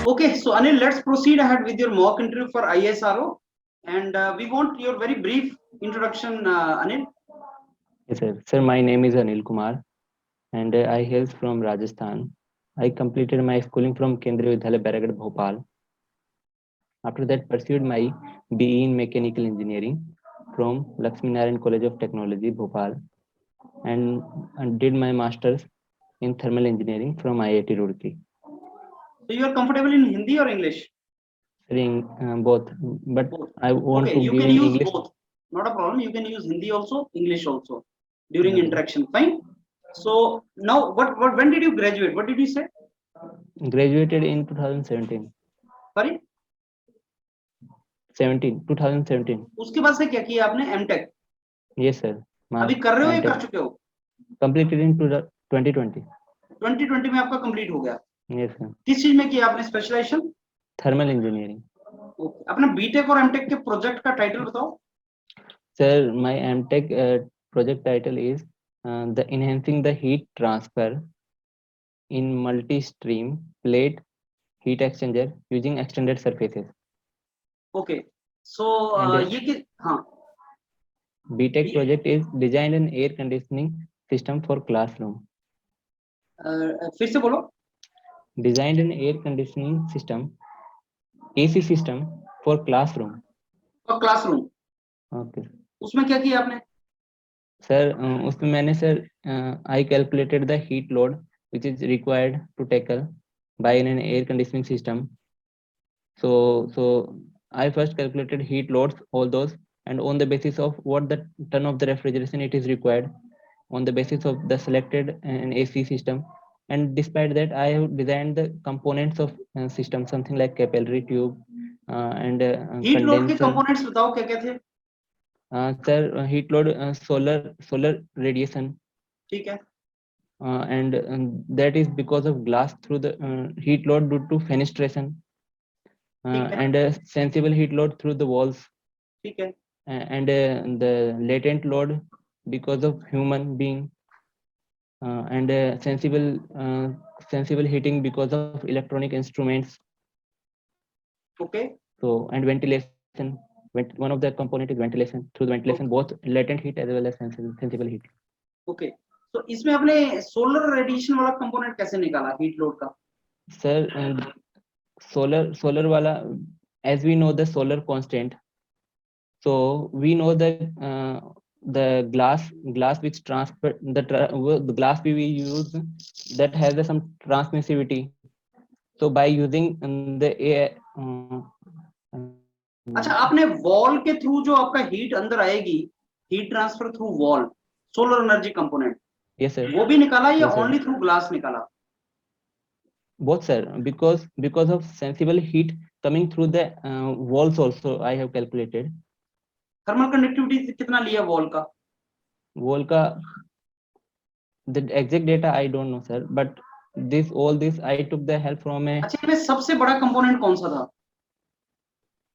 Okay, so Anil, let's proceed ahead with your mock interview for ISRO, and we want your very brief introduction, Anil. Yes, sir. Sir, my name is Anil Kumar and I hail from Rajasthan. I completed my schooling from Kendriya Vidyalaya Baragarh, Bhopal. After that, pursued my BE in Mechanical Engineering from Lakshmi Narayan College of Technology, Bhopal, and did my master's in Thermal Engineering from IIT Roorkee. So you are comfortable in Hindi or English? Both, but Both. I want Okay, to you give can in use English. both. Not a problem. You can use Hindi also, English also during Okay. interaction. Fine. So now, what? When did you graduate? What did you say? Graduated in 2017. Sorry. 2017. उसके बाद से क्या किया आपने? M.Tech. Yes, sir. अभी कर रहे हो या M.Tech कर चुके हो? completed in 2020. 2020 में आपका कंप्लीट हो गया. Yes, sir. किस चीज में किया आपने स्पेशलाइजेशन? Thermal engineering. ओके. अपना बीटेक और एमटेक के प्रोजेक्ट का टाइटल बताओ. Sir, my MTech project title is the enhancing the heat transfer in multi-stream plate heat exchanger using extended surfaces. Okay. So And ये कि हाँ. BTech project is designed an air conditioning system for classroom. फिर से बोलो. Designed an air conditioning system, AC system for classroom. और classroom. Okay. उसमें क्या किया आपने? सर उसमें मैंने sir I calculated the heat load which is required to tackle by an air conditioning system. So I first calculated heat loads, all those, and on the basis of what the ton of the refrigeration it is required, on the basis of the selected an AC system, and despite that I have designed the components of system, something like capillary tube and heat load के condenser. Components बताओ क्या क्या थे? Sir, heat load, solar radiation. ठीक है. And that is because of glass through the heat load due to fenestration ठीक है. and sensible heat load through the walls ठीक है. and the latent load because of human being and sensible heating because of electronic instruments. Okay. So and ventilation, one of the component is ventilation. Through the ventilation both latent heat as well as sensible heat. Okay. तो इसमें आपने solar radiation वाला component कैसे निकाला heat load का? Sir, solar wala, as we know the solar constant, so we know that the glass which transfer the glass we use that has some transmissivity. So by using the air अच्छा, आपने wall के through जो आपका heat अंदर आएगी, heat transfer through wall, solar energy component, yes sir, वो भी निकाला या yes sir, only through glass निकाला? both sir, because of sensible heat coming through the walls also I have calculated. Thermal conductivity कितना लिया wall का? Wall का the exact data I don't know sir, but all this I took the help from a अच्छा, इसमें सबसे बड़ा component कौन सा था?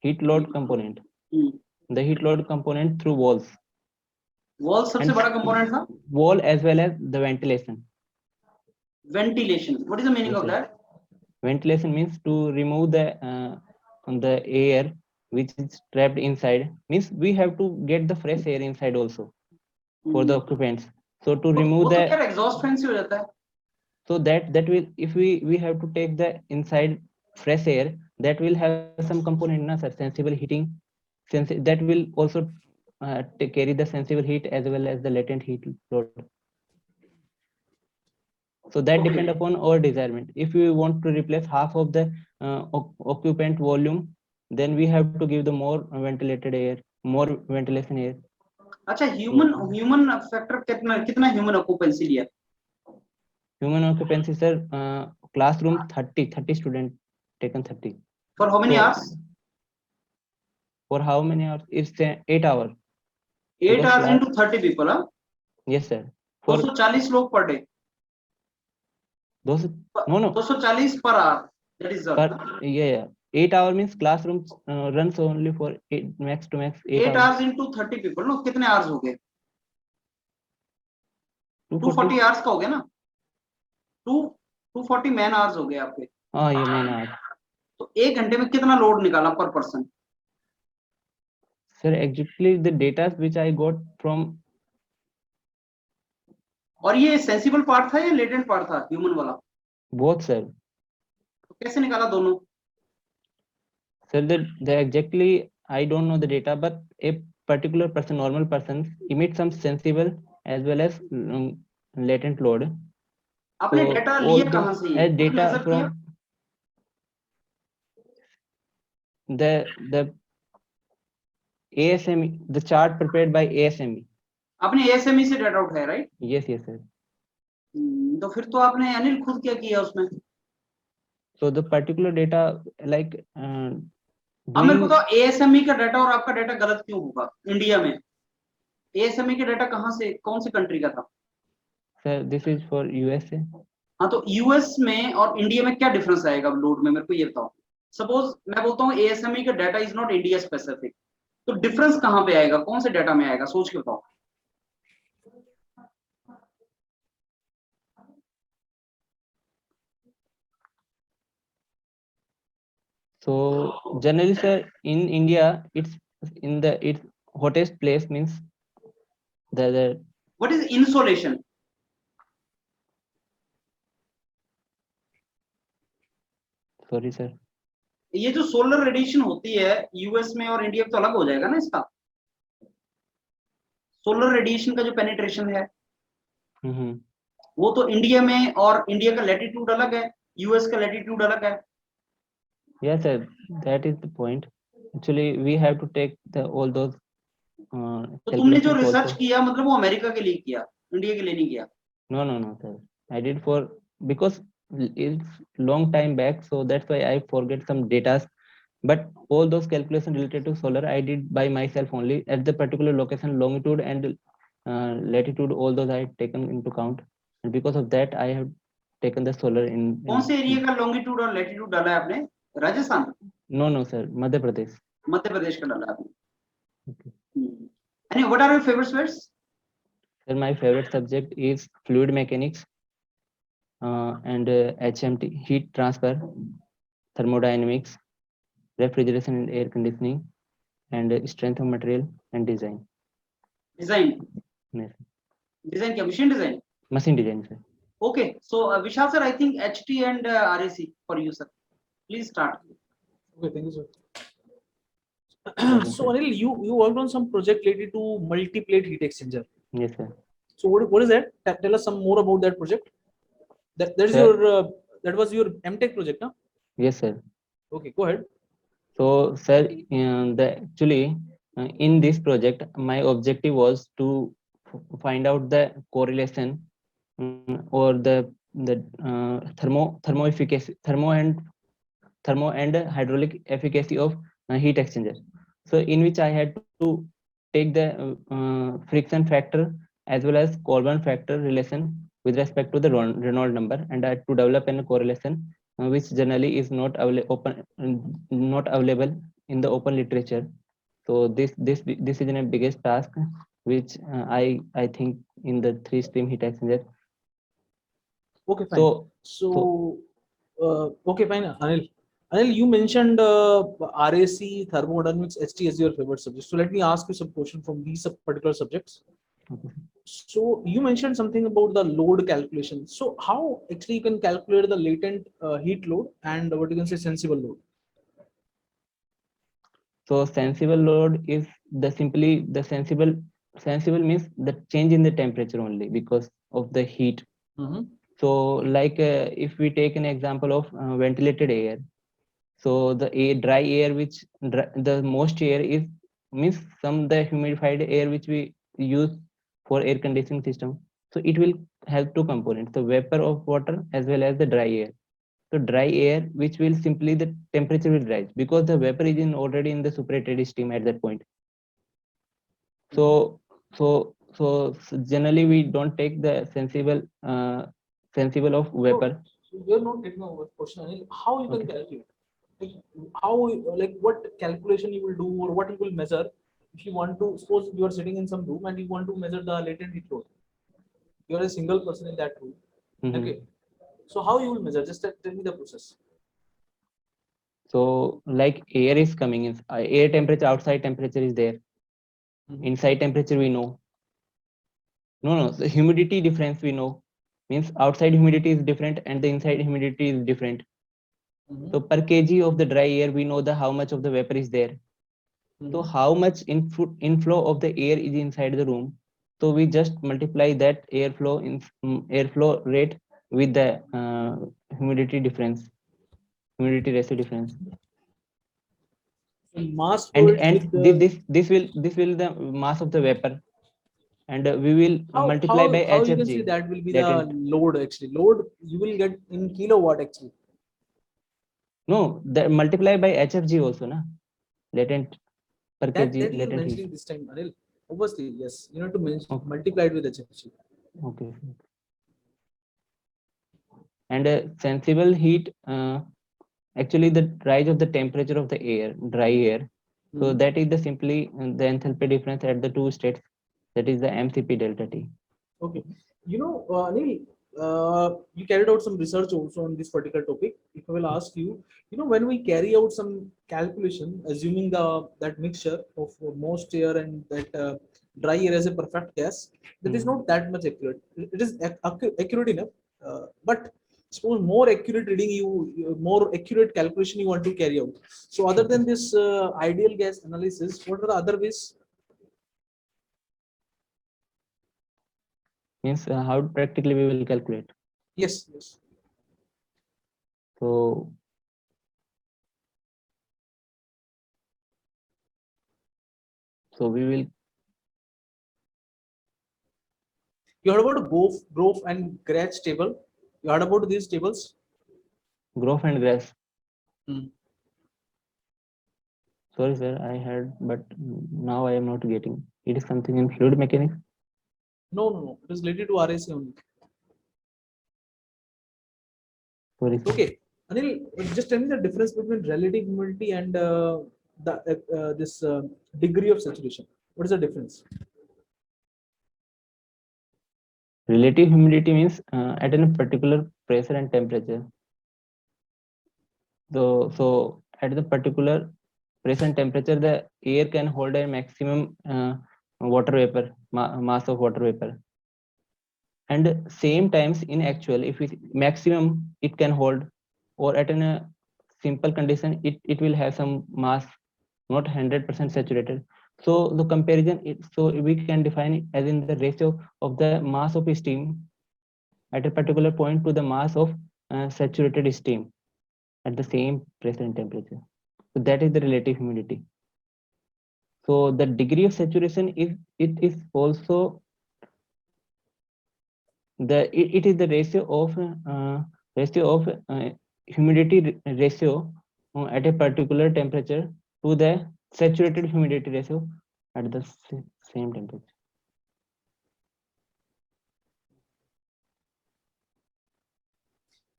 heat load component. The heat load component through walls. Wall सबसे बड़ा कंपोनेंट था. Wall as well as the ventilation. Ventilation, what is the meaning Yes, of sir. That? Ventilation means to remove the air which is trapped inside. Means we have to get the fresh air inside also for the occupants. So to remove वो तो the यार exhaust fan से हो जाता है. so that will, if we have to take the inside fresh air, that will have some component na sir, sensible heating, that will also carry the sensible heat as well as the latent heat load. So that depend upon our desirement. If we want to replace half of the occupant volume, then we have to give the more ventilated air, more ventilation air. अच्छा, human factor कितना कितना human occupancy लिया? Human occupancy sir, classroom 30 student taken 30. For how many hours? For how many hours? It's 8 hours. 8 hours into 30 people. हां, Yes sir. For 240 लोग per day. No 240 per hour, that is per, yeah 8 hour means classroom runs only for max to max 8 8 hours. Hours into 30 people. No, कितने hours हो गए? 240 hours का हो गया ना. 240 man hours हो गए आपके. हाँ, ये मैन आवर्स. तो 1 घंटे में कितना लोड निकाला पर person? Sir, actually the data which I got from और ये सेंसिबल पार्ट था या लेटेंट पार्ट था ह्यूमन वाला? both, sir. तो कैसे निकाला दोनों? Sir, the exactly I don't know the data, but a particular person, normal person, emits some sensible as well as latent load. आपने So डेटा all लिया कहां those से? ये as खुद data मेजर किया? from the ASME, the chart prepared by ASME. आपने ASME से data उठाया, राइट? Yes, yes, sir. तो फिर तो आपने अनिल खुद क्या किया उसमें? So the particular data like अब मेरे को doing, तो एएसएमई का डाटा और आपका डाटा गलत क्यों होगा इंडिया में? एएसएमई का डाटा कहां से, कौन से कंट्री का था? sir, this is for USA. हाँ, तो यूएस में और इंडिया में क्या डिफरेंस आएगा लोड में, मेरे को ये बताओ। सपोज मैं बोलता हूँ एएसएमई का data is not India specific, तो डिफरेंस कहाँ पे आएगा, कौन से डाटा में आएगा, सोच के बताओ। So generally, sir, in India, it's in the its hottest place means the what is insolation? sorry, sir. ये जो सोलर रेडिएशन होती है यूएस में और इंडिया में तो अलग हो जाएगा ना इसका। सोलर रेडिएशन का जो पेनिट्रेशन है Mm-hmm. वो तो इंडिया में, और इंडिया का लैटिट्यूड अलग है, यूएस का लैटिट्यूड अलग है। Yes, sir. That is the point. Actually, we have to take the all those तो तुमने जो calculations रिसर्च also. किया मतलब वो अमेरिका के लिए किया, इंडिया के लिए नहीं किया? No, no, no, sir. I did for because it's long time back, so that's why I forget some data. But all those calculations related to solar, I did by myself only at the particular location, longitude and latitude. All those I had taken into count, and because of that, I have taken the solar कौन से area in का longitude और latitude डाला है आपने? Rajasthan? no, no, sir. Madhya Pradesh. Madhya Pradesh का डाला है आपने? Okay. And what are your favorite subjects? Sir, my favorite subject is fluid mechanics and HMT, heat transfer, thermodynamics, refrigeration and air conditioning, and strength of material and design. Design Yes. Design क्या machine design Machine design, sir. okay so Vishal sir I think HT and RAC for you sir please start. Okay, thank you, sir. Welcome, So sir. Anil, you worked on some project related to multi-plate heat exchanger. Yes, sir. So what is that? Tell us some more about that project. That is Sir. your that was your MTech project, huh? Yes, sir. Okay, go ahead. So, sir, actually, in this project, my objective was to find out the correlation or the thermo and hydraulic efficacy of heat exchanger. So, in which I had to take the friction factor as well as Coulomb factor relation with respect to the Reynolds number, and I had to develop a correlation which generally is not available in the open literature. So this is a biggest task which I think in the 3-stream heat exchanger. Okay, fine. Okay, fine, Anil. Anil, you mentioned RAC, thermodynamics, HT as your favorite subject. So let me ask you some question from these particular subjects. Okay. So you mentioned something about the load calculation. So how actually you can calculate the latent heat load and what you can say sensible load? So sensible load is the simply the sensible means the change in the temperature only because of the heat. Mm-hmm. So like if we take an example of ventilated air, so the dry air which the most air is means some the humidified air which we use for air conditioning system, so it will have two components, the vapor of water as well as the dry air. So dry air which will simply the temperature will rise because the vapor is in already in the superheated steam at that point. So generally we don't take the sensible of vapor. So you're not getting a question, Anil. How you can Okay. calculate? Like how, like what calculation you will do or what you will measure if you want to, suppose you are sitting in some room and you want to measure the latent heat load. You are a single person in that room. Mhm. Okay. So how you will measure? Just tell me the process. So like air is coming in, air temperature, outside temperature is there. Mhm. Inside temperature we know. No, the humidity difference we know. Means outside humidity is different and the inside humidity is different. Mhm. So per kg of the dry air, we know the how much of the vapor is there. So Mhm. how much inflow of the air is inside the room. So we just multiply that airflow rate with the humidity difference, humidity ratio difference. So mass flow it's And with the this will the mass of the vapor, and we will multiply by how you can say HFG, that will be the latent. load actually. Load you will get in kilowatt actually. No, that multiply by HFG also, na, latent per kg That you're latent heat. mentioning this time, Anil. Obviously, yes. You have to mention Okay, multiply it with HFC. okay. And sensible heat, actually the rise of the temperature of the air, dry air. So Mhm. that is the simply the enthalpy difference at the two states. That is the MCP delta T. Okay. Anil, you carried out some research also on this particular topic. If I will ask you, when we carry out some calculation, assuming that mixture of moist air and that dry air as a perfect gas, that is not that much accurate. It is accurate enough, but suppose more accurate reading more accurate calculation you want to carry out. So other Okay. than this ideal gas analysis, what are the other ways? Means how practically we will calculate. Yes, yes. So we will You heard about Grove and Gratz table? You heard about these tables? Groff and Grass. Hmm. Sorry, sir, I heard, but now I am not getting. It is something in fluid mechanics. No, no, no. It is related to RAC only. Sorry, sir. Okay, Anil, just tell me the difference between relative humidity and this degree of saturation. What is the difference? Relative humidity means at a particular pressure and temperature. So at the particular pressure and temperature, the air can hold a maximum water vapor, mass of water vapor. And same times in actual, if it maximum it can hold, or at a simple condition, it will have some mass, not 100% saturated. So the comparison, so we can define it as in the ratio of the mass of steam at a particular point to the mass of saturated steam at the same pressure and temperature. So that is the relative humidity. So the degree of saturation is, it is also it is the ratio of humidity ratio at a particular temperature to the saturated humidity ratio at the same temperature.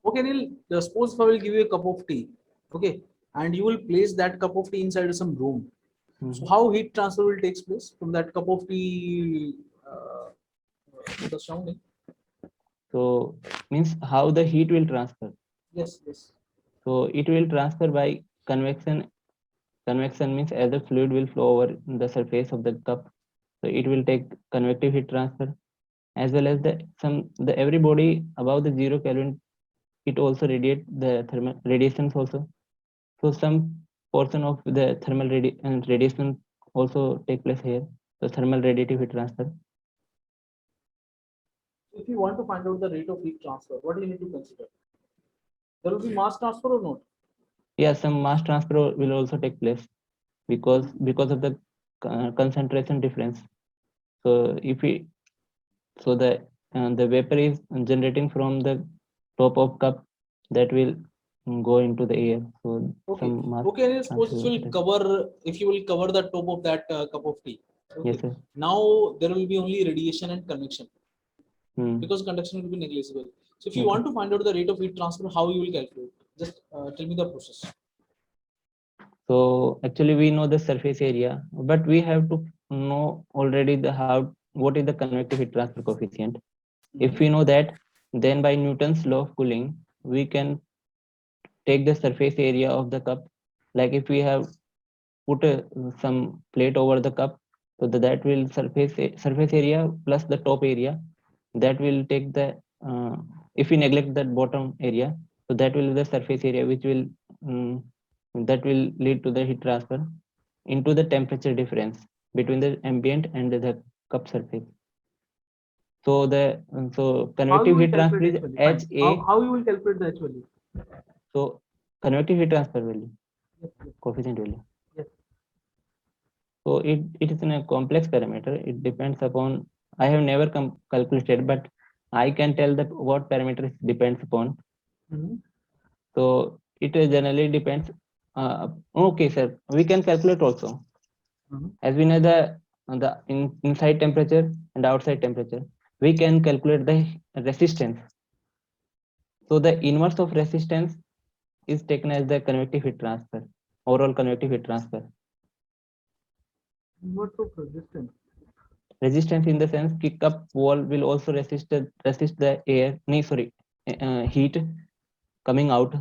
Okay, Anil, suppose if I will give you a cup of tea, okay, and you will place that cup of tea inside some room. So how heat transfer will take place from that cup of tea to the surrounding? So means how the heat will transfer. Yes, yes. So it will transfer by convection. Convection means as the fluid will flow over the surface of the cup, so it will take convective heat transfer, as well as the every body above the 0 Kelvin, it also radiate the thermal radiations also. So some portion of the thermal radiation also take place here. The thermal radiative heat transfer. If you want to find out the rate of heat transfer, what do you need to consider? There will be mass transfer or not? Yeah, some mass transfer will also take place because of the concentration difference. So if we so the vapor is generating from the top of cup, that will go into the air. So Okay. some mass Okay, and suppose transfer it will will take. cover, if you will cover the top of that cup of tea. Yes, Okay. sir. Now there will be only radiation and convection Hmm. because conduction will be negligible. So if you Okay. want to find out the rate of heat transfer, how you will calculate? Just tell me the process. So actually we know the surface area, but we have to know already the how what is the convective heat transfer coefficient. If we Mhm. know that, then by Newton's law of cooling, we can take the surface area of the cup Like if we have put some plate over the cup, so that will surface area plus the top area, that will take the if we neglect that bottom area, so that will be the surface area, which will that will lead to the heat transfer into the temperature difference between the ambient and the cup surface. So the How convective you will heat transfer calculate is actually? Fine. HA. How you will calculate the H value? So convective heat transfer value, Yes, yes, coefficient value. yes. So it is in a complex parameter. It depends upon, I have never calculated, but I can tell that what parameter it depends upon. Mhm. So it generally depends. Okay, sir, we can calculate also. Mhm. As we know the inside temperature and outside temperature, we can calculate the resistance. So the inverse of resistance is taken as the convective heat transfer, overall convective heat transfer. What of resistance? Resistance in the sense कि cup wall will also resist the air, no, sorry, heat coming out.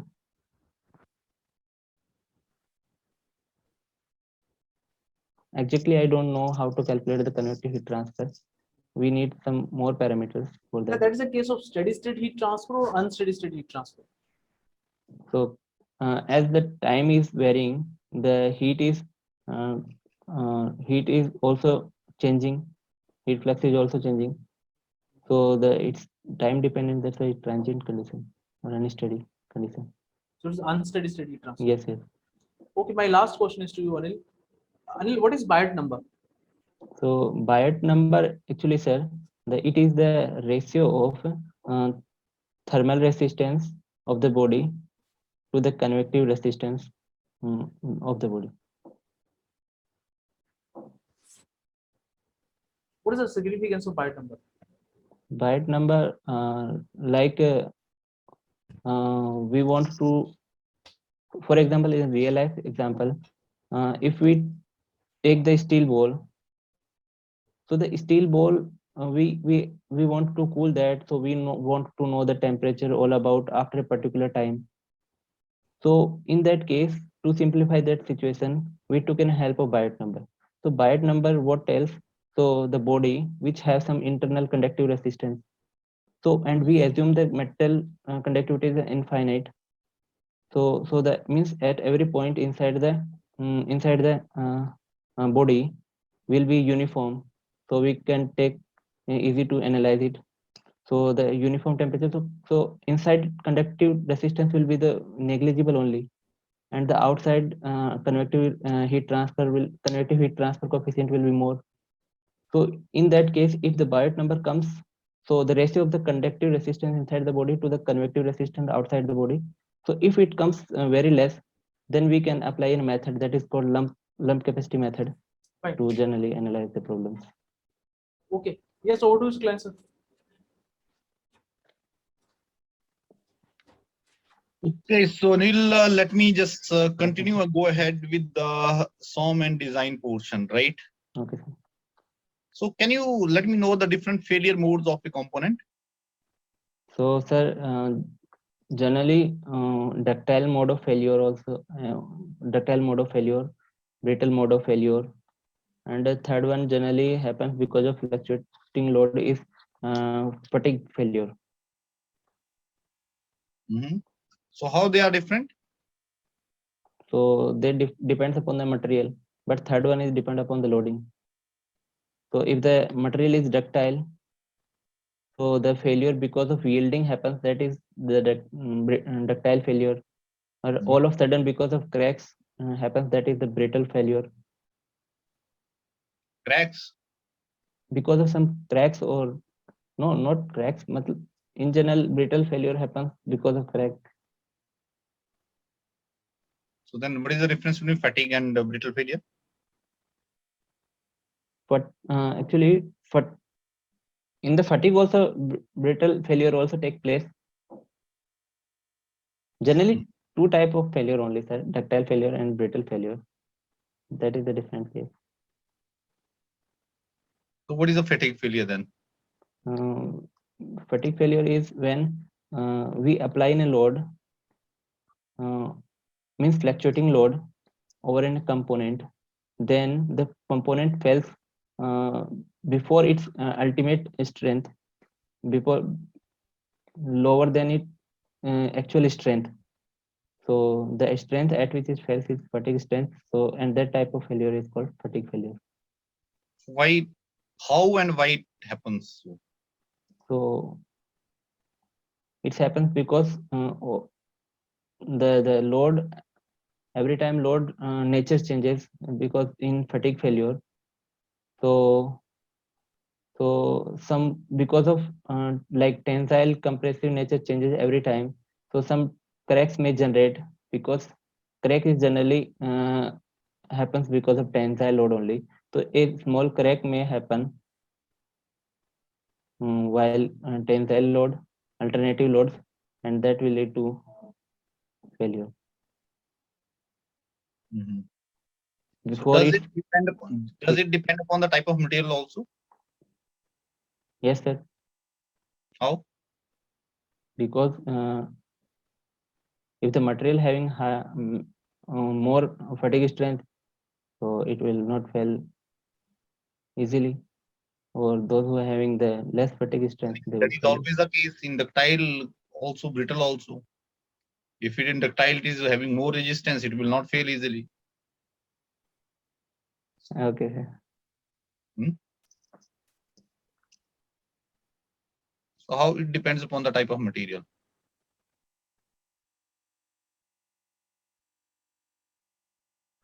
Exactly, I don't know how to calculate the convective heat transfer. We need some more parameters for Yeah, that. that is a case of steady state heat transfer or unsteady state heat transfer. So as the time is varying, the uh, heat is also changing. Heat flux is also changing. So it's time dependent. That's why it's transient condition or unsteady condition. So it's unsteady state heat transfer. Yes, yes. Okay, my last question is to you, Anil. Anil, what is Biot number? So Biot number actually, sir, it is the ratio of uh, thermal resistance of the body to the convective resistance of the body. What is the significance of Biot number? Biot number, we want to, for example, in real life example, if we take the steel ball, so the steel ball, we want to cool that, so we want to know the temperature all about after a particular time. So in that case, to simplify that situation, we took in help of Biot number. So Biot number what tells? So the body which has some internal conductive resistance. So and we assume that metal conductivity is infinite. So that means at every point inside the body will be uniform. So we can take easy to analyze it. So the uniform temperature. So inside conductive resistance will be the negligible only, and the outside convective heat transfer coefficient will be more. So in that case, if the Biot number comes, so the ratio of the conductive resistance inside the body to the convective resistance outside the body, so if it comes very less, then we can apply a method that is called lump capacity method Fine. to generally analyze the problems. Okay. Yes, over to you, client, sir. Okay, so Neil, let me just continue and go ahead with the SOM and design portion, right? Okay, sir. So can you let me know the different failure modes of a component? So sir, generally ductile mode of failure also, ductile mode of failure, brittle mode of failure, and the third one generally happens because of fluctuating load is fatigue failure. So how they are different? So they depends upon the material, but third one is depend upon the loading. So if the material is ductile, so the failure because of yielding happens, that is the ductile failure, or all of sudden because of cracks happens, that is the brittle failure. Cracks? Because of some cracks, or no, not cracks, in general brittle failure happens because of crack. So then what is the difference between fatigue and brittle failure? But actually in the fatigue also brittle failure also take place. Generally two type of failure only, sir, ductile failure and brittle failure. That is the different case. So what is a fatigue failure then? Fatigue failure is when we apply in a load, means fluctuating load, over in a component, then the component fails before its ultimate strength, before lower than its actual strength. So the strength at which it fails is fatigue strength. So, and that type of failure is called fatigue failure. Why, how and why it happens? So it happens because the load, every time load nature changes, because in fatigue failure, so some, because of like tensile compressive nature changes every time, so some cracks may generate, because crack is generally happens because of tensile load only. So a small crack may happen while tensile load, alternative loads, and that will lead to failure. So Before does it, does it depend upon the type of material also? yes sir, How? because if the material having high, more fatigue strength, so it will not fail easily, or those who are having the less fatigue strength, they That will is fail. always the case in ductile, also brittle also. If it in ductile it is having more resistance, it will not fail easily. Okay sir. So how it depends upon the type of material?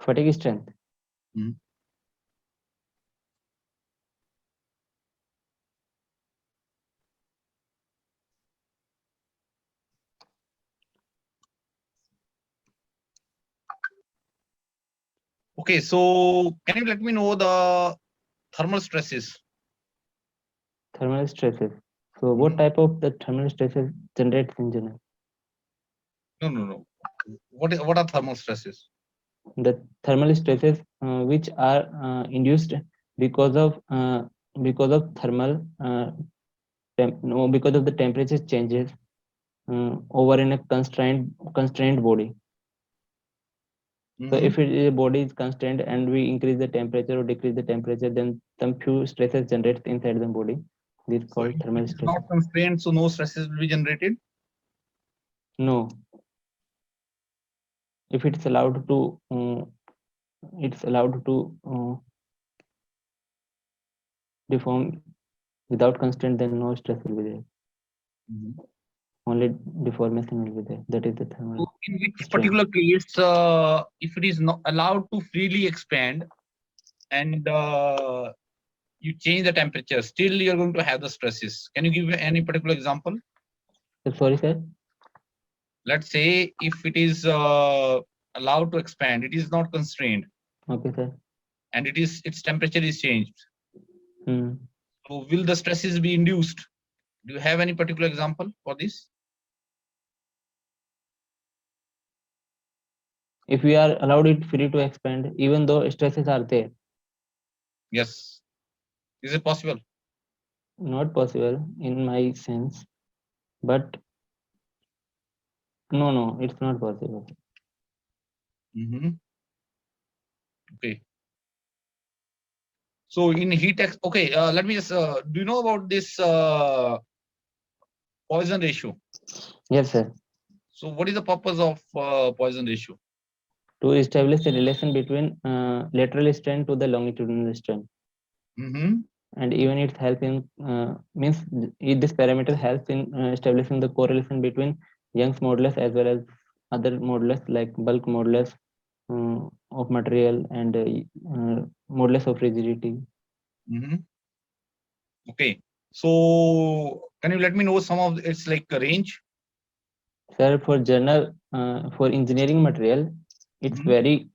Fatigue strength. Okay, so can you let me know the thermal stresses? Thermal stresses. So what type of the thermal stresses generates in general? No. What are thermal stresses? The thermal stresses which are induced because of thermal because of the temperature changes over in a constrained body. So if it is a body is constrained and we increase the temperature or decrease the temperature, then some few stresses generates inside the body. This is called thermal It's stress. not constrained, so no stresses will be generated. No. If it's allowed to deform without constraint, then no stress will be there. Only deformation will be there. That is the thermal. So in which strain. particular case, if it is not allowed to freely expand and you change the temperature, still you're going to have the stresses. Can you give any particular example? Sorry, sir. Let's say if it is allowed to expand, it is not constrained. Okay, sir. And its temperature is changed. Hmm. So will the stresses be induced? Do you have any particular example for this? If we are allowed it free to expand, even though stresses are there. Yes. Is it possible? Not possible in my sense, but no, it's not possible. Okay. So in heat, okay, let me just, do you know about this Poisson ratio? Yes, sir. So what is the purpose of Poisson ratio? To establish a relation between lateral strain to the longitudinal strain. And even it helps in means this parameter helps in establishing the correlation between Young's modulus as well as other modulus like bulk modulus of material and modulus of rigidity. Okay, so can you let me know some of its like range? Sir, for general for engineering material, it's vary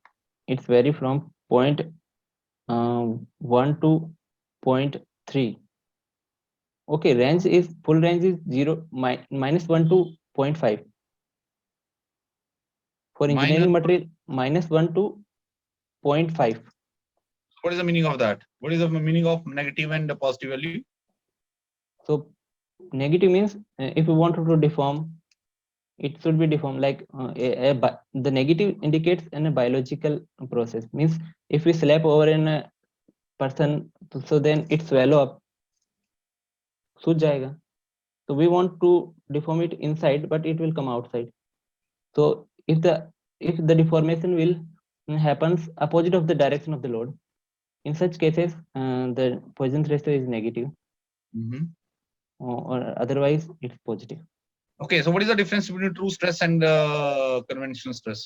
from 0.1 to 0.3. Okay, range is full range is -1 to 0.5. For engineering material, -1 to 0.5. What is the meaning of that? What is the meaning of negative and the positive value? So negative means if you want to deform, it should be deformed like the negative indicates in a biological process. Means if we slap over in a person, so then it swallow up, सूज जाएगा. So we want to deform it inside, but it will come outside. So if the deformation will happens opposite of the direction of the load, in such cases the Poisson's ratio is negative, Mhm. or otherwise it's positive. Okay, so what is the difference between true stress and conventional stress?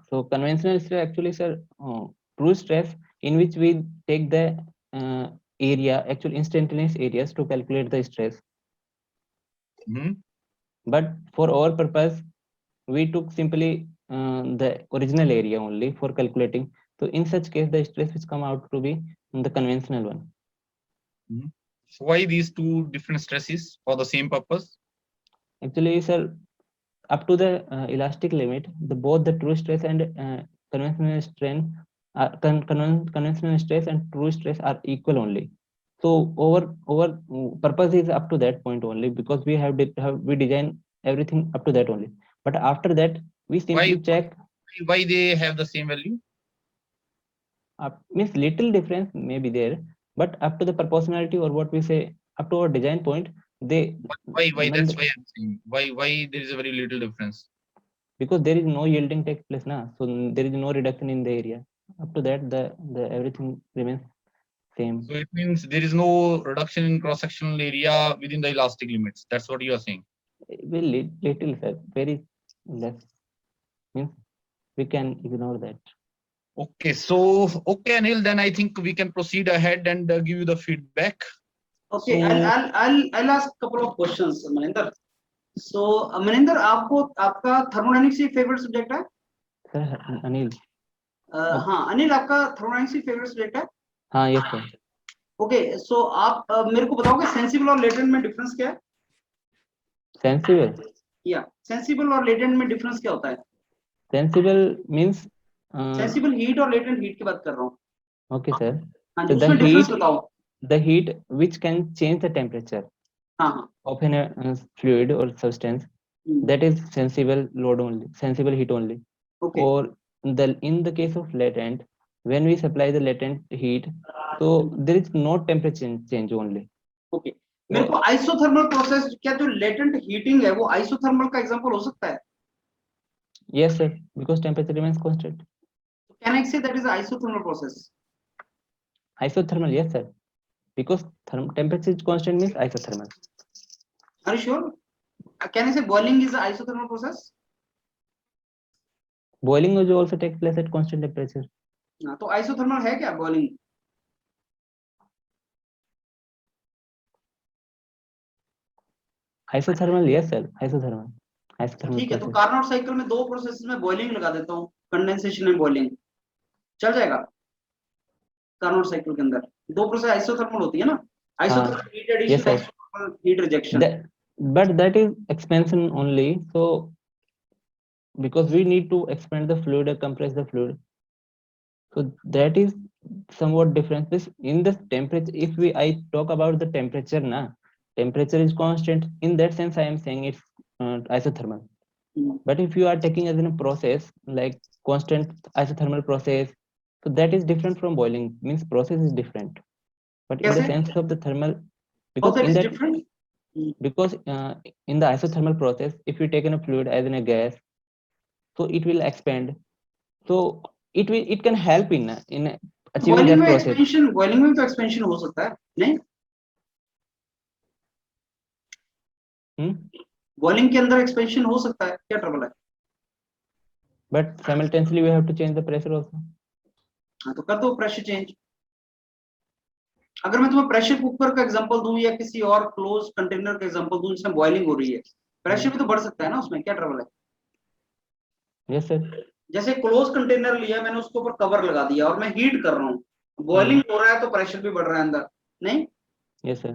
So conventional stress actually, sir, true stress in which we take the area, actual instantaneous areas to calculate the stress. Mhm. But for our purpose, we took simply the original area only for calculating. So in such case, the stress which come out to be the conventional one. So why these two different stresses for the same purpose? Actually, sir, up to the elastic limit, both the true stress and conventional strain, conventional stress and true stress are equal only. So our purpose is up to that point only, because we we design everything up to that only. But after that, we simply check. Why they have the same value? Means little difference may be there, but up to the proportionality, or what we say, up to our design point, they. Why? That's why I'm saying. Why there is a very little difference? Because there is no yielding takes place now, so there is no reduction in the area. Up to that, the everything remains same. So it means there is no reduction in cross-sectional area within the elastic limits. That's what you are saying. Very little, sir, very less. Means we can ignore that. Okay, so okay, Anil, then I think we can proceed ahead and give you the feedback. Okay, So- I'll ask couple of questions, Maninder. So Maninder, आपको आपका thermodynamics ही favourite subject है? Sir, Anil. हाँ, अनिल आपका thermodynamics ही favourite subject है? हाँ, yes sir. Okay, सो आप मेरे को बताओगे सेंसिबल और लेटेंट में डिफरेंस क्या है? Sensible. या सेंसिबल और लेटेंट में डिफरेंस क्या होता है? Sensible means. सेंसिबल हीट और लेटेंट हीट की बात कर रहा हूँ. Okay, sir. हाँ, So उसमें डिफरेंस बताओ. the heat which can change the temperature of a fluid or substance, that is sensible load only, sensible heat only. Okay. Or in the case of latent, when we supply the latent heat, so there is no temperature change only. Okay. मेरे को isothermal process, क्या जो latent heating है वो isothermal का example हो सकता है? Yes sir, because temperature remains constant. Can I say that is isothermal process? Isothermal, yes sir, because temperature is constant means isothermal. Are you sure? Can I say boiling is an isothermal process? Boiling will also take place at constant temperature. हाँ, तो isothermal है क्या boiling? Isothermal, yes sir, isothermal. ठीक है, तो Carnot cycle में दो process में बॉइलिंग लगा देता हूँ, कंडेंसेशन एंड बॉइलिंग, चल जाएगा? कार्नोट साइकिल के अंदर दो प्रोसेस आइसोथर्मल होती है ना, isothermal heat addition, isothermal heat rejection. But that is expansion only, so because we need to expand the fluid or compress the fluid, so that is somewhat different. In the temperature, if I talk about the temperature na, temperature is constant, in that sense I am saying it's isothermal. But if you are taking as in a process like constant isothermal process, so that is different from boiling, means process is different. But in the sense of the thermal, because in that different? Because in the isothermal process, if you take in a fluid as in a gas, so it will expand, so it can help in achieving that process. Boiling में तो expansion हो सकता है, नहीं? Boiling के अंदर expansion हो सकता है, क्या trouble है? But simultaneously we have to change the pressure also. हाँ, तो कर दो pressure change. अगर मैं तुम्हें प्रेशर कुकर का एग्जांपल दूं या किसी और क्लोज कंटेनर का एग्जांपल दूं जिसमें बॉइलिंग हो रही है, प्रेशर भी तो बढ़ सकता है ना उसमें, क्या ट्रबल है? Yes sir. जैसे क्लोज कंटेनर लिया मैंने, उसके ऊपर कवर लगा दिया और मैं हीट कर रहा हूँ, बॉइलिंग हो रहा है तो प्रेशर भी बढ़ रहा है अंदर, नहीं? यस सर,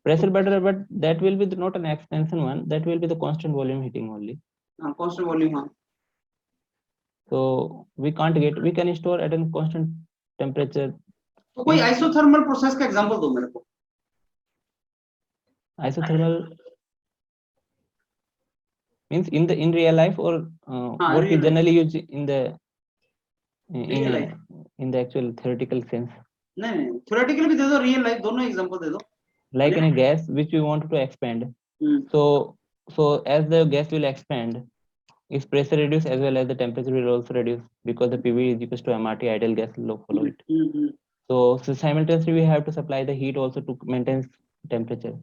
प्रेशर बढ़ रहा है, but that will be not an expansion one, that will be the constant volume heating only. हां, कांस्टेंट वॉल्यूम. हां, so we can't get, we can store at a constant temperature. तो कोई isothermal process का example दो मेरे को. Isothermal, Means in real life or what we real life. generally use in the Real life. in the actual theoretical sense, नहीं theoretical भी दे दो, real life दोनों example दे दो. like in a gas which we want to expand. So as the gas will expand, its pressure reduce as well as the temperature will also reduce, because the PV is equals to MRT, ideal gas law follow it. So simultaneously we have to supply the heat also to maintain temperature.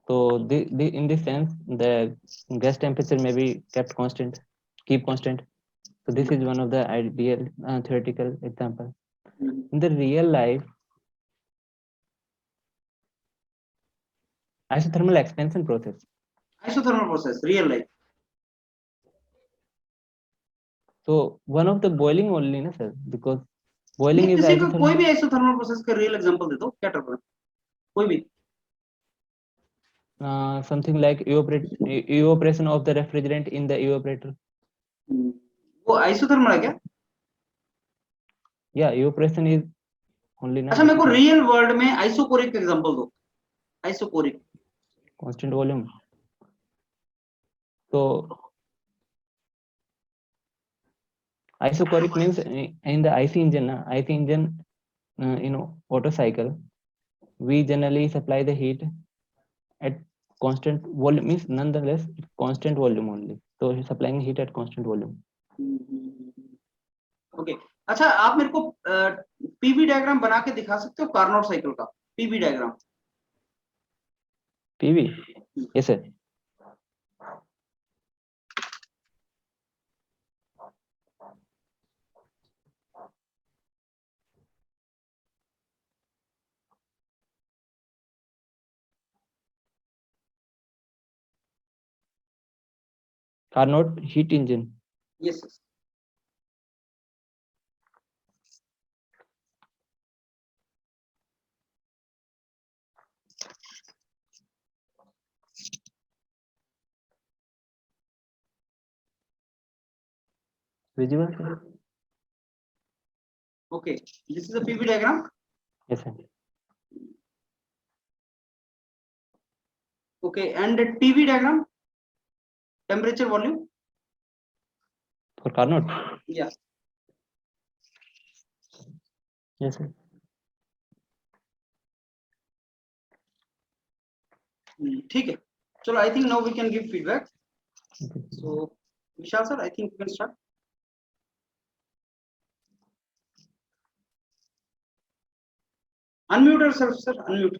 So in this sense, the gas temperature may be kept constant, keep constant. So this is one of the ideal theoretical example. In the real life, isothermal expansion process. Isothermal process, real life. So one of the boiling only, na sir, because boiling नहीं, is किसी को isothermal. कोई भी isothermal process का real example दे दो, क्या term है? कोई भी. Something like evaporation of the refrigerant in the evaporator. वो isothermal है क्या? Yeah, evaporation is only na. अच्छा, मेरे को real world में isocoric example दो. Isocoric. Constant volume. So isocoric means in the IC engine, Otto cycle, we generally supply the heat at constant volume, means nonetheless constant volume only. So supplying heat at constant volume. Okay. अच्छा, आप मेरे को PV diagram बना के दिखा सकते हो Carnot cycle का PV diagram? PV? Yes sir. Carnot heat engine. Yes. Visible sir? Okay. This is a PV diagram. Yes sir. Okay, and the TV diagram, temperature, volume. For Carnot? Yeah. Yes sir. ठीक है. चलो, I think now we can give feedback. Okay. So, Vishal sir, I think we can start. Unmute yourself, sir. Unmute.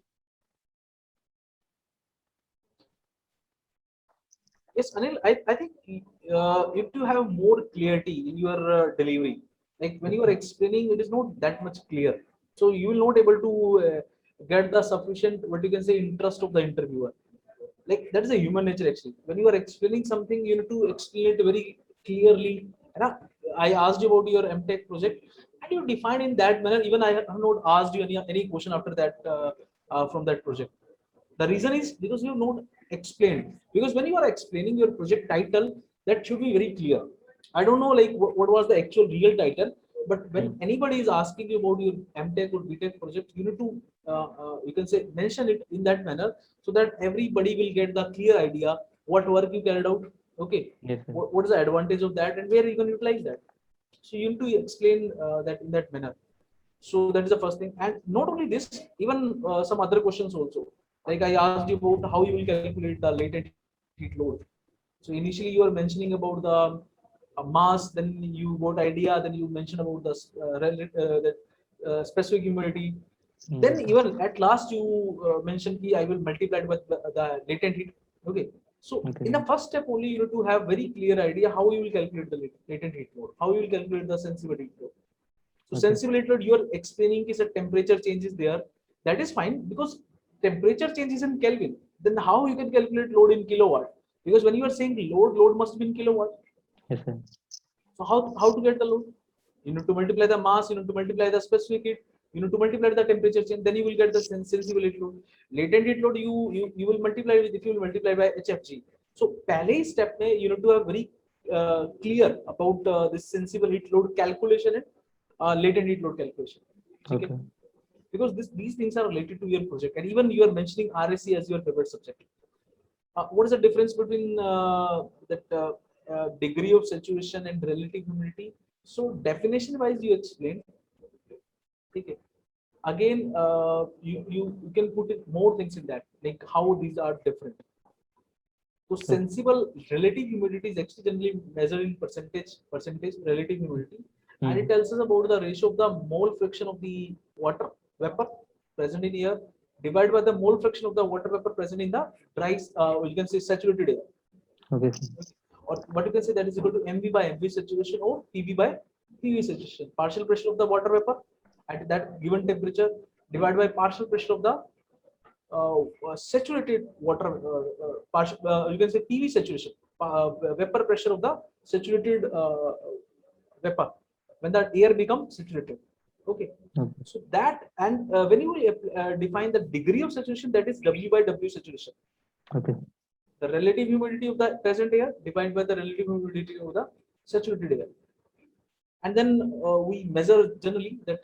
Yes, Anil, I think you to have more clarity in your delivery. Like when you are explaining, it is not that much clear. So you will not able to get the sufficient, what you can say, interest of the interviewer. Like that is a human nature actually. When you are explaining something, you need to explain it very clearly. I asked you about your MTech project, and you define in that manner. Even I have not asked you any question after that from that project. The reason is because you have not explained. Because when you are explaining your project title, that should be very clear. I don't know like what was the actual real title, but when anybody is asking you about your MTech or BTech project, you need to you can say mention it in that manner so that everybody will get the clear idea what work you carried out. Okay, Yes sir. what is the advantage of that and where you can utilize that. So you need to explain that in that manner. So that is the first thing. And not only this, even some other questions also. Like I asked you about how you will calculate the latent heat load. So initially you were mentioning about the mass, then you got idea, then you mentioned about the specific humidity. Then even at last you mentioned ki I will multiply it with the latent heat. Okay. So Okay. in the first step only you need to have very clear idea how you will calculate the latent heat load, how you will calculate the sensible heat load. So Okay. sensible heat load, you are explaining is a temperature change is there. That is fine because temperature change is in Kelvin. Then how you can calculate load in kilowatt? Because when you are saying load must be in kilowatt. Yes sir. So how to get the load? You need to multiply the mass, you need to multiply the specific heat, you need to multiply the temperature change, then you will get the sensible heat load. Latent heat load you will multiply with if you will multiply by HFG. So पहले step में you need to have very clear about this sensible heat load calculation and latent heat load calculation. Okay. Because these things are related to your project, and even you are mentioning RSC as your favorite subject. What is the difference between degree of saturation and relative humidity? So definition wise, you explained. Okay. Again, you can put in more things in that, like how these are different. So sensible relative humidity is actually generally measured in percentage relative humidity, and it tells us about the ratio of the mole fraction of the water vapor present in air divided by the mole fraction of the water vapor present in the dry, you can say saturated air. Okay. Or what you can say that is equal to mv by mv saturation or pv by pv saturation. Partial pressure of the water vapor at that given temperature divided by partial pressure of the saturated water, partial, you can say PV saturation, vapor pressure of the saturated vapor when the air becomes saturated. Okay. So that, and when you define the degree of saturation, that is W by W saturation. Okay. The relative humidity of the present air defined by the relative humidity of the saturated air. And then we measure generally that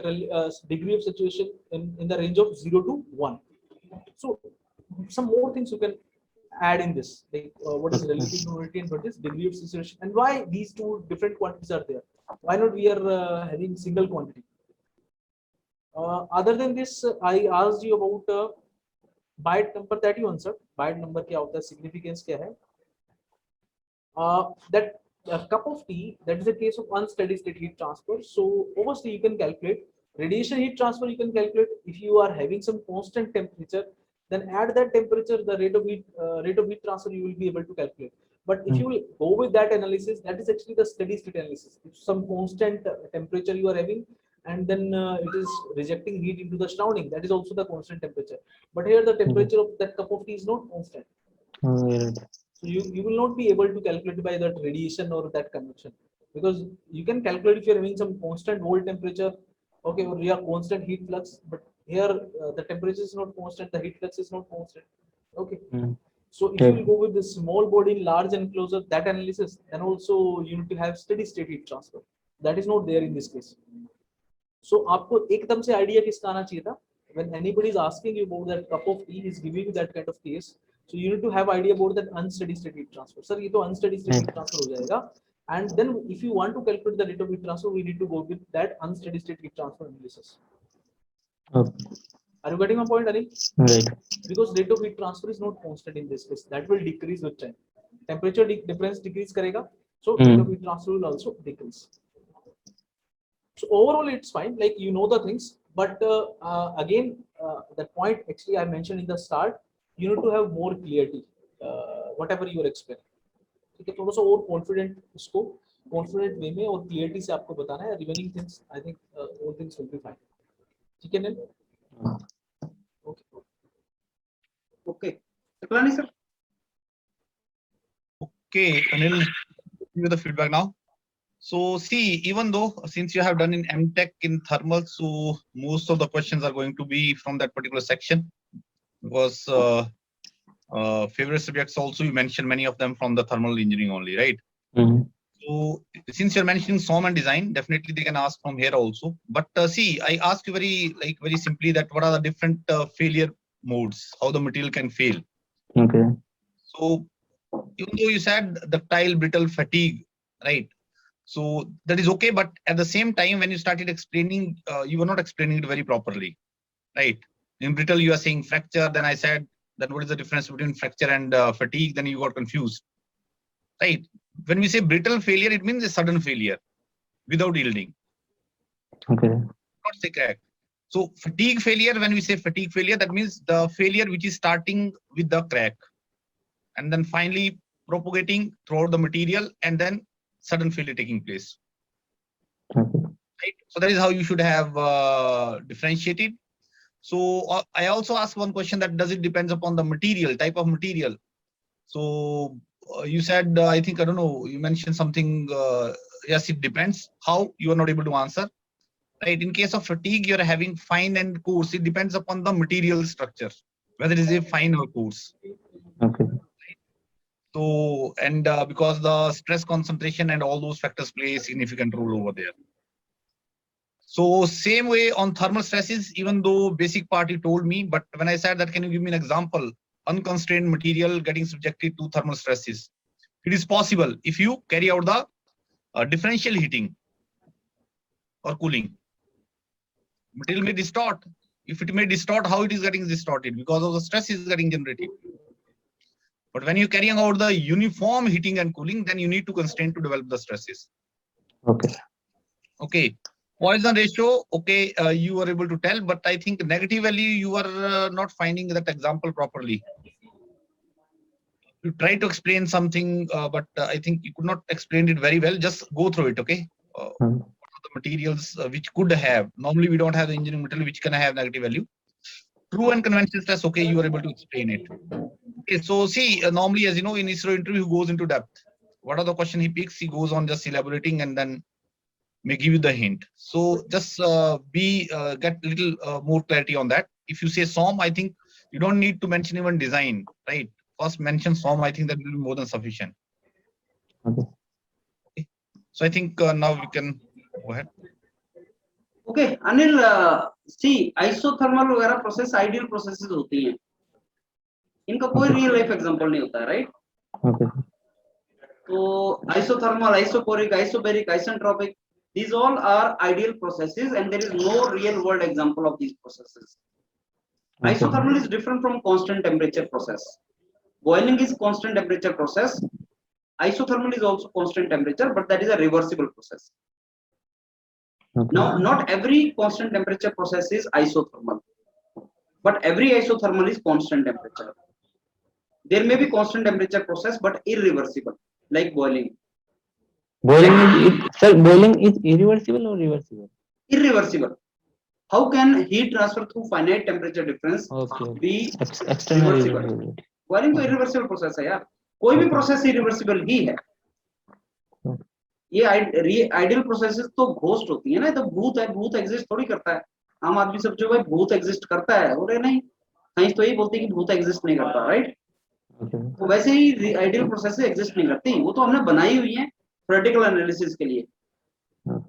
degree of saturation in the range of 0 to 1. So some more things you can add in this, like what is relative humidity and what is degree of saturation, and why these two different quantities are there. Why not we are having single quantity? Other than this, I asked you about Biot number that you answered. Biot number क्या होता है, significance क्या है? That a cup of tea, that is a case of unsteady state heat transfer. So obviously you can calculate radiation heat transfer. You can calculate if you are having some constant temperature, then at that temperature the rate of heat transfer you will be able to calculate. But if you will go with that analysis, that is actually the steady state analysis. If some constant temperature you are having, and then it is rejecting heat into the surrounding, that is also the constant temperature. But here the temperature of that cup of tea is not constant. So you will not be able to calculate by that radiation or that convection, because you can calculate if you're having some constant volt temperature, okay, or you have constant heat flux, but here the temperature is not constant, the heat flux is not constant. Okay. So if you will go with the small body in large enclosure, that analysis, then also you need to have steady state heat transfer. That is not there in this case. So आपको एकदम से idea किसका आना चाहिए था? When anybody is asking you about that cup of tea, is giving you that kind of case. So you need to have idea about that unsteady state heat transfer. Sir, ये तो unsteady state heat transfer हो जाएगा. And then if you want to calculate the rate of heat transfer, we need to go with that unsteady state heat transfer analysis. Are you getting my point, Anil? Right. Because rate of heat transfer is not constant in this case. That will decrease with time. Temperature difference decrease करेगा. So rate of heat transfer will also decrease. So overall, it's fine. Like you know the things, but again, that point actually I mentioned in the start. You need to have more clarity, whatever you are explaining. ठीक है, थोड़ा सा और confident उसको confident way में और clarity से आपको बताना है. Remaining things, I think all things will be fine. ठीक है, Nil? Okay. Okay. Kripalani sir. Okay, Anil, give you the feedback now. So see, even though since you have done in MTech in thermal, so most of the questions are going to be from that particular section, because favorite subjects also you mentioned many of them from the thermal engineering only, right? So since you're mentioning SOM and design, definitely they can ask from here also. But see, I ask you very simply that what are the different failure modes, how the material can fail. Okay. So even though you said ductile, brittle, fatigue, right? So that is okay, but at the same time, when you started explaining, you were not explaining it very properly, right? In brittle, you are saying fracture. Then I said, then what is the difference between fracture and fatigue? Then you got confused, right? When we say brittle failure, it means a sudden failure without yielding. Okay. Not say crack. So fatigue failure, when we say fatigue failure, that means the failure which is starting with the crack and then finally propagating throughout the material and then sudden failure taking place. Okay. Right? So that is how you should have differentiated. So I also ask one question, that does it depends upon the material, type of material? So you said, I think, I don't know, you mentioned something, yes, it depends. How? You are not able to answer. Right? In case of fatigue, you're having fine and coarse. It depends upon the material structure, whether it is a fine or coarse. Okay. So, and because the stress concentration and all those factors play a significant role over there. So same way on thermal stresses, even though basic part you told me, but when I said that, can you give me an example unconstrained material getting subjected to thermal stresses. It is possible if you carry out the differential heating or cooling. Material may distort. If it may distort, how it is getting distorted? Because of the stress is getting generated. But when you're carrying out the uniform heating and cooling, then you need to constrain to develop the stresses. Okay. Okay. Poisson ratio, okay, you were able to tell, but I think negative value, you are not finding that example properly. You try to explain something, but I think you could not explain it very well. Just go through it, okay? Hmm. The materials which could have, normally we don't have the engineering material which can have negative value. True and conventional stress, okay, you are able to explain it. Okay, so see, normally, as you know, in ISRO interview, he goes into depth. What are the question he picks? He goes on just elaborating and then may give you the hint. So just get little more clarity on that. If you say SOM, I think you don't need to mention even design, right? First mention SOM, I think that will be more than sufficient. Okay. Okay. So I think now we can go ahead. Okay, Anil, see, isothermal वगैरह process ideal processes होती हैं, इनका कोई real life example नहीं होता है, right? Okay. So isothermal, isoporic, isobaric, isentropic, these all are ideal processes and there is no real world example of these processes. Okay. Isothermal is different from constant temperature process. Boiling is constant temperature process. Isothermal is also constant temperature, but that is a reversible process. Okay. Now, not every constant temperature process is isothermal, but every isothermal is constant temperature. There may be constant temperature process, but irreversible, like boiling. Boiling is irreversible or reversible? Irreversible. How can heat transfer through finite temperature difference Okay. be External reversible? irreversibility. Boiling तो irreversible process है यार, कोई भी process irreversible ही है. ये ideal processes तो ghost होती है ना, तो भूत है, भूत एग्जिस्ट थोड़ी करता है. आम आदमी सब जो भाई भूत एग्जिस्ट करता है, बोले नहीं, साइंस तो यही बोलती है कि भूत एग्जिस्ट नहीं करता, राइट? Okay. तो वैसे ही आइडियल प्रोसेसेस एग्जिस्ट नहीं करती, वो तो हमने बनाई हुई है थ्योरेटिकल एनालिसिस के लिए.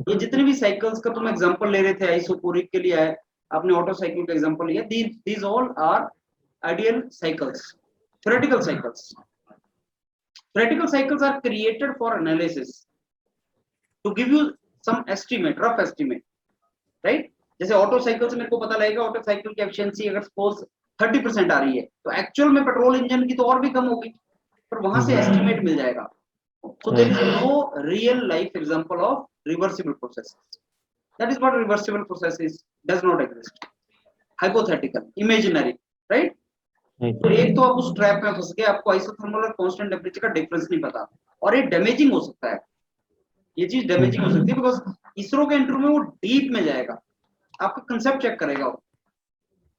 ये जितने भी साइकिल्स का तुम एग्जांपल ले रहे थे, आइसोपोरिक के लिए है, आपने ऑटो साइकिल का एग्जांपल लिया, these all are ideal cycles, theoretical cycles. Theoretical cycles are created for analysis to give you some estimate, rough estimate, right? जैसे ऑटो साइकिल से मेरे को पता लगेगा ऑटो साइकिल की एफिशिएंसी अगर सपोज 30% आ रही है, तो एक्चुअल में पेट्रोल इंजन की तो और भी कम होगी, पर वहां से एस्टिमेट मिल जाएगा. So there is no real life example of reversible processes. That is what reversible processes does not exist. Hypothetical, imaginary, right? तो एक तो आप उस ट्रैप में फंस गए, आपको आइसोथर्मल और कांस्टेंट टेम्परेचर का डिफरेंस नहीं पता, और ये डैमेजिंग हो सकता है. ये चीज डैमेजिंग हो सकती है बिकॉज इसरो के इंटरव्यू में वो डीप में जाएगा, आपका कंसेप्ट चेक करेगा वो.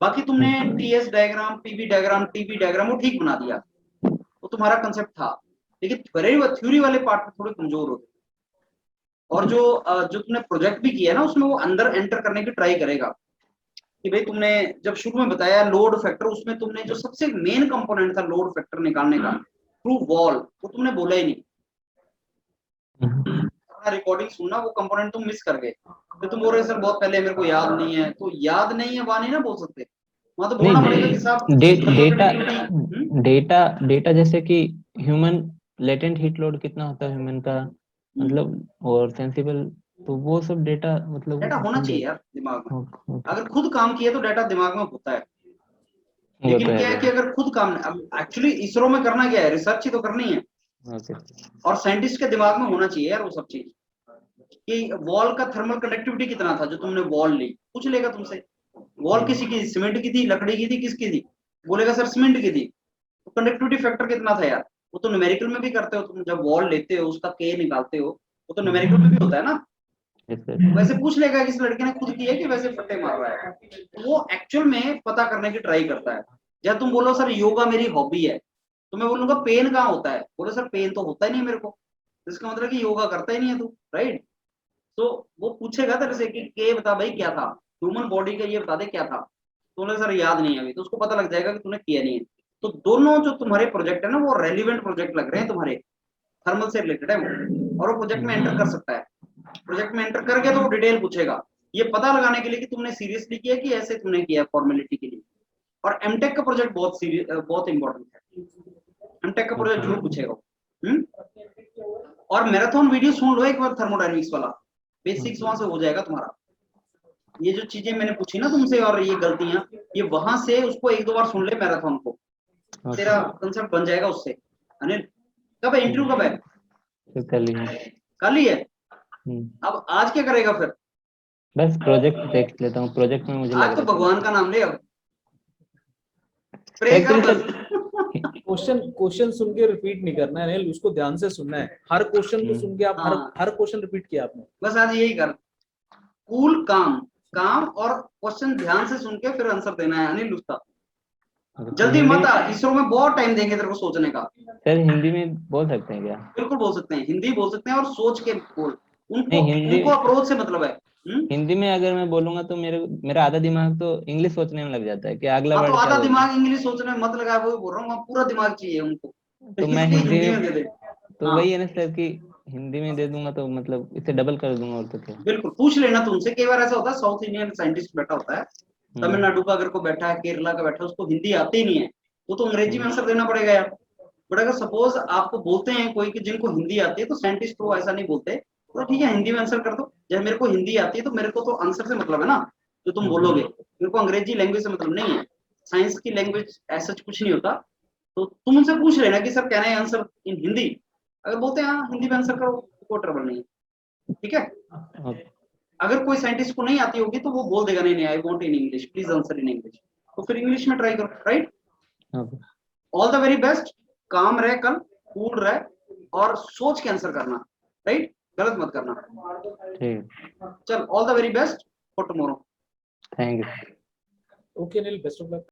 बाकी तुमने TS diagram, PV diagram, TV diagram वो ठीक बना दिया, वो तुम्हारा कंसेप्ट था, लेकिन थ्योरी वाले पार्ट में थोड़े कमजोर होते. और जो तुमने प्रोजेक्ट भी किया ना, उसमें वो अंदर एंटर करने की ट्राई करेगा कि भाई तुमने जब शुरू में बताया लोड फैक्टर, उसमें तुमने जो सबसे मेन कंपोनेंट था लोड फैक्टर निकालने का थ्रू वॉल, वो तुमने बोला ही नहीं. अपना रिकॉर्डिंग सुनना, वो कंपोनेंट तुम मिस कर गए, तो तुम बोल रहे सर बहुत पहले मेरे को याद नहीं है. तो याद नहीं है वहां नहीं ना बोल सकते, वहां तो बोलना पड़ेगा कि साहब डेटा जैसे कि ह्यूमन लेटेंट हीट लोड कितना होता है ह्यूमन का, मतलब, और सेंसिबल, तो वो सब डेटा मतलब डेटा होना चाहिए यार दिमाग में. अगर खुद काम किया तो डेटा दिमाग में होता है, लेकिन क्या है कि अगर खुद काम, अब एक्चुअली इसरो में करना क्या है, रिसर्च ही तो करनी है. और साइंटिस्ट के दिमाग में होना चाहिए यार वो सब चीज, कि वॉल का थर्मल कंडक्टिविटी कितना था, जो तुमने वॉल ली, पूछ लेगा तुमसे वॉल किसी की, सीमेंट की थी, लकड़ी की थी, किसकी थी, बोलेगा सर सीमेंट की थी. तो कंडक्टिविटी फैक्टर कितना था यार, वो तो न्यूमेरिकल में भी करते हो तुम, जब वॉल लेते हो उसका के निकालते हो, वो तो न्यूमेरिकल में भी होता है ना. वैसे पूछ लेगा कि इस लड़के ने खुद किया कि वैसे फट्टे मार रहा है, तो वो एक्चुअल में पता करने की ट्राई करता है. जब तुम बोलो सर योगा मेरी हॉबी है, तो मैं बोलूंगा पेन कहाँ होता है, बोलो सर पेन तो होता ही नहीं मेरे को, इसका मतलब कि योगा करता ही नहीं है तू, राइट? तो वो पूछेगा तेरे से कि के बता भाई क्या था, ह्यूमन बॉडी का ये बता दे क्या था, तो बोले सर याद नहीं है अभी, तो उसको पता लग जाएगा कि तूने किया नहीं है. तो दोनों जो तुम्हारे प्रोजेक्ट है ना, वो रेलिवेंट प्रोजेक्ट लग रहे हैं तुम्हारे, थर्मल से रिलेटेड है वो, और वो प्रोजेक्ट में एंटर कर सकता है. प्रोजेक्ट में एंटर करके तो वो डिटेल पूछेगा, ये पता लगाने के लिए कि तुमने सीरियसली किया कि ऐसे तुमने किया फॉर्मेलिटी के लिए. और एमटेक का प्रोजेक्ट बहुत सीरियस, बहुत इंपॉर्टेंट है। एमटेक का प्रोजेक्ट जरूर पूछेगा। और मैराथन वीडियो सुन लो एक बार थर्मोडायनेमिक्स वाला, बेसिक्स वहां से हो जाएगा तुम्हारा। ये जो चीजें मैंने पूछी ना तुमसे और ये गलतियां, ये वहां से उसको एक दो बार सुन ले मैराथन को, तेरा कंसेप्ट बन जाएगा उससे। अनिल कब है इंटरव्यू, कब है? तो कल ही। कल ही है। हम्म। अब आज क्या करेगा फिर? बस प्रोजेक्ट देख लेता हूँ, प्रोजेक्ट में मुझे आज लग तो रहा भगवान का नाम ले, अब प्रे कर Actually, बस। क्वेश्चन सुन के रिपीट नहीं करना है अनिल, उसको ध्यान से सुनना है। हर क्वेश्चन को सुन के आप हाँ। हर क्वेश्चन रिपीट किया आपने। बस आज यही कर, कूल काम काम और क्वेश्चन ध्यान से सुन के फिर आंसर देना है अनिल उसका। जल्दी मत आ, इसरो में बहुत टाइम देंगे तेरे को सोचने का। सर हिंदी में बोल सकते हैं क्या? बिल्कुल बोल सकते हैं, हिंदी बोल सकते हैं और सोच के बोल। उनको नहीं, हिंदी- उनको अप्रोच से मतलब है। हिंदी में अगर मैं बोलूंगा तो मेरा आधा दिमाग तो इंग्लिश सोचने में लग जाता है कि अगला हाँ, तो वर्ड क्या आधा बोलूं। दिमाग इंग्लिश सोचने में मत लगा, वो बोल रहा हूँ, वहाँ पूरा दिमाग चाहिए उनको। तो मैं इसलिए हिंदी में दे दे। तो हाँ। वही है ना सर कि हिंदी में दे दूंगा तो मतलब इससे डबल कर दूंगा और तो क्या। बिल्कुल पूछ लेना तुमसे, कई बार ऐसा होता है साउथ इंडियन साइंटिस्ट बैठा होता है, तमिलनाडु का अगर को बैठा है, केरला का बैठा है, उसको हिंदी आती ही नहीं है, वो तो अंग्रेजी में आंसर देना पड़ेगा यार। बट अगर सपोज आपको बोलते हैं कोई कि जिनको हिंदी आती है, तो साइंटिस्ट तो ऐसा नहीं बोलते, तो ठीक है हिंदी में आंसर कर दो। जब मेरे को हिंदी आती है तो मेरे को तो आंसर से मतलब है ना, जो तुम बोलोगे। मेरे को अंग्रेजी लैंग्वेज से मतलब नहीं है, साइंस की लैंग्वेज ऐसा कुछ नहीं होता। तो तुम उनसे पूछ लेना कि sir can I answer in Hindi, अगर बोलते हैं हाँ हिंदी में आंसर करो, कोई ट्रबल नहीं है, ठीक है। ओके। अगर कोई साइंटिस्ट को नहीं आती होगी तो वो बोल देगा नहीं नहीं, I want in English, please answer in English, तो फिर इंग्लिश में ट्राई करो, right. Okay. All the very best, काम रहे कल, कूल रहे और सोच के आंसर करना, राइट, गलत मत करना। ठीक। चल all the very best for tomorrow. Thank you. Okay Anil, best of luck.